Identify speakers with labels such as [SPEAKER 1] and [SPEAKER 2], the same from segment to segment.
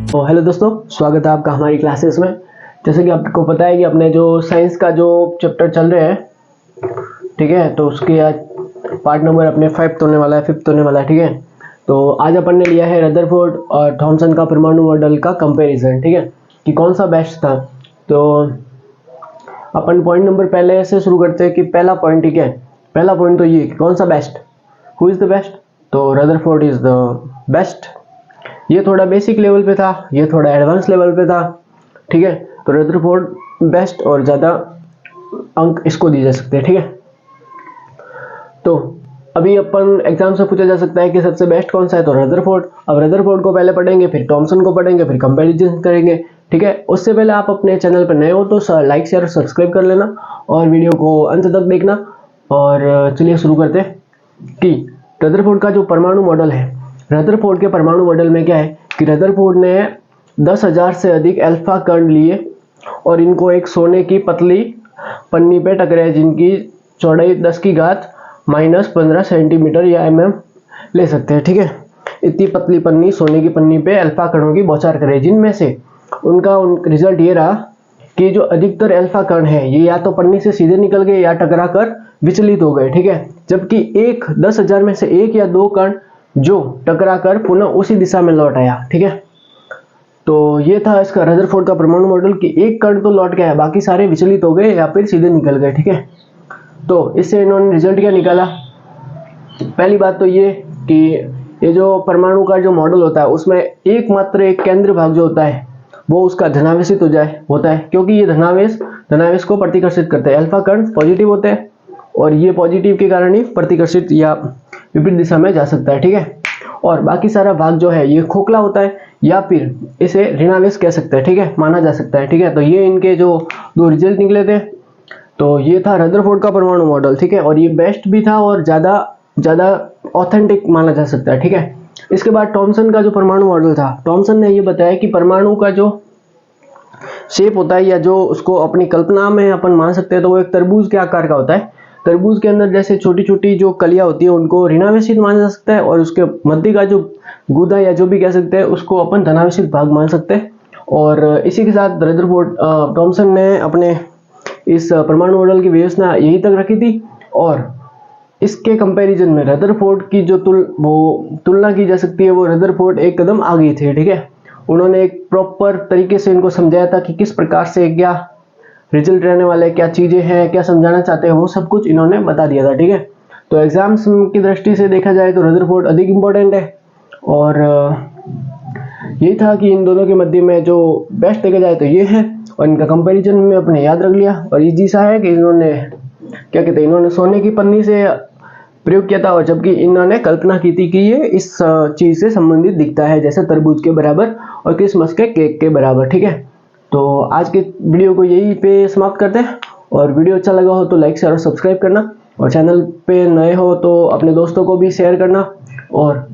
[SPEAKER 1] तो हेलो दोस्तों, स्वागत है आपका हमारी क्लासेस में। जैसे कि आपको पता है कि अपने जो साइंस का जो चैप्टर चल रहे हैं, ठीक है, तो उसके आज पार्ट नंबर अपने 5th होने वाला है, 5th होने वाला है, ठीक है। तो आज अपन ने लिया है रदरफोर्ड और थॉमसन का परमाणु मॉडल का कंपैरिजन, ठीक है, कि कौन सा बेस्ट था। तो अपन पॉइंट नंबर पहले से शुरू करते हैं कि पहला पॉइंट, ठीक है, पहला पॉइंट तो ये कि कौन सा best, who is the best. तो रदरफोर्ड इज़ द बेस्ट। ये थोड़ा बेसिक लेवल पे था, ये थोड़ा एडवांस लेवल पे था, ठीक है। तो रदरफोर्ड बेस्ट और ज़्यादा अंक इसको दिए जा सकते हैं, ठीक है। तो अभी अपन एग्जाम से पूछा जा सकता है कि सबसे बेस्ट कौन सा है, तो रदरफोर्ड। अब रदरफोर्ड को पहले पढ़ेंगे, फिर थॉमसन को पढ़ेंगे, फिर कंपैरिजन करेंगे, ठीक है। उससे पहले आप अपने चैनल पर नए हो तो लाइक शेयर और सब्सक्राइब कर लेना और वीडियो को अंत तक देखना। और चलिए शुरू करते हैं कि रदरफोर्ड का जो परमाणु मॉडल है, रदरफोर्ड के परमाणु मॉडल में क्या है कि रदरफोर्ड ने 10,000 से अधिक अल्फा कण लिए और इनको एक सोने की पतली पन्नी पे टकराए जिनकी चौड़ाई 10⁻⁻15 सेंटीमीटर या mm ले सकते हैं, ठीक है। इतनी पतली पन्नी, सोने की पन्नी पे अल्फा कणों की बौछार करे, जिनमें से उनका रिजल्ट ये रहा कि जो अधिकतर अल्फा कण है ये या तो पन्नी से सीधे निकल गए या टकरा कर विचलित हो गए, ठीक है। जबकि 10,000 में से 1 या 2 कण जो टकरा कर पुनः उसी दिशा में लौट आया, ठीक है। तो ये था इसका रदरफोर्ड का परमाणु मॉडल कि एक कण तो लौट गया, बाकी सारे विचलित हो गए या फिर सीधे निकल गए, ठीक है। तो इससे इन्होंने रिजल्ट क्या निकाला, पहली बात तो ये कि ये जो परमाणु का जो मॉडल होता है उसमें एकमात्र एक केंद्र भाग जो होता है वो उसका धनावेशित होता है, क्योंकि ये धनावेश को प्रतिकर्षित करते हैं। अल्फा कण पॉजिटिव होते हैं और ये पॉजिटिव के कारण ही प्रतिकर्षित या विपरीत दिशा में जा सकता है, ठीक है। और बाकी सारा भाग जो है ये खोखला होता है या फिर इसे ऋणावेश कह सकते हैं, ठीक है, माना जा सकता है, ठीक है। तो ये इनके जो दो रिजल्ट निकले थे, तो ये था रदरफोर्ड का परमाणु मॉडल, ठीक है, और ये बेस्ट भी था और ज़्यादा ऑथेंटिक माना जा सकता है, ठीक है। इसके बाद थॉमसन का जो परमाणु मॉडल था, थॉमसन ने ये बताया कि परमाणु का जो शेप होता है या जो उसको अपनी कल्पना में अपन मान सकते हैं तो वो एक तरबूज के आकार का होता है। तरबूज के अंदर जैसे छोटी छोटी जो कलियां होती है उनको ऋणावेशित माना जा सकता है और उसके मध्य का जो गूदा या जो भी कह सकते हैं उसको अपन धनावेशित भाग मान सकते हैं। और इसी के साथ रदरफोर्ड थॉमसन ने अपने इस परमाणु मॉडल की विवेचना यही तक रखी थी। और इसके कंपैरिजन में रदरफोर्ड की जो तुलना की जा सकती है, वो रदरफोर्ड एक कदम आगे थे, ठीक है। उन्होंने एक प्रॉपर तरीके से इनको समझाया था कि किस प्रकार से क्या रिजल्ट रहने वाले, क्या चीज़ें हैं, क्या समझाना चाहते हैं, वो सब कुछ इन्होंने बता दिया था, ठीक है। तो एग्जाम्स की दृष्टि से देखा जाए तो रदरफोर्ड अधिक इम्पोर्टेंट है। और यही था कि इन दोनों के मध्य में जो बेस्ट देखा जाए तो ये है, और इनका कंपैरिजन में अपने याद रख लिया। और इजी सा है कि इन्होंने क्या कहते हैं, इन्होंने सोने की पन्नी से प्रयोग किया था और जबकि इन्होंने कल्पना की थी कि ये इस चीज़ से संबंधित दिखता है, जैसे तरबूज के बराबर और क्रिसमस के केक के बराबर, ठीक है। तो आज के वीडियो को यही पे समाप्त करते हैं। और वीडियो अच्छा लगा हो तो लाइक शेयर और सब्सक्राइब करना, और चैनल पे नए हो तो अपने दोस्तों को भी शेयर करना। और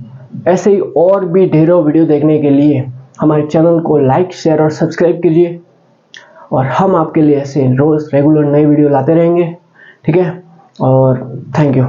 [SPEAKER 1] ऐसे ही और भी ढेरों वीडियो देखने के लिए हमारे चैनल को लाइक शेयर और सब्सक्राइब कीजिए, और हम आपके लिए ऐसे रोज़ रेगुलर नई वीडियो लाते रहेंगे, ठीक है। और थैंक यू।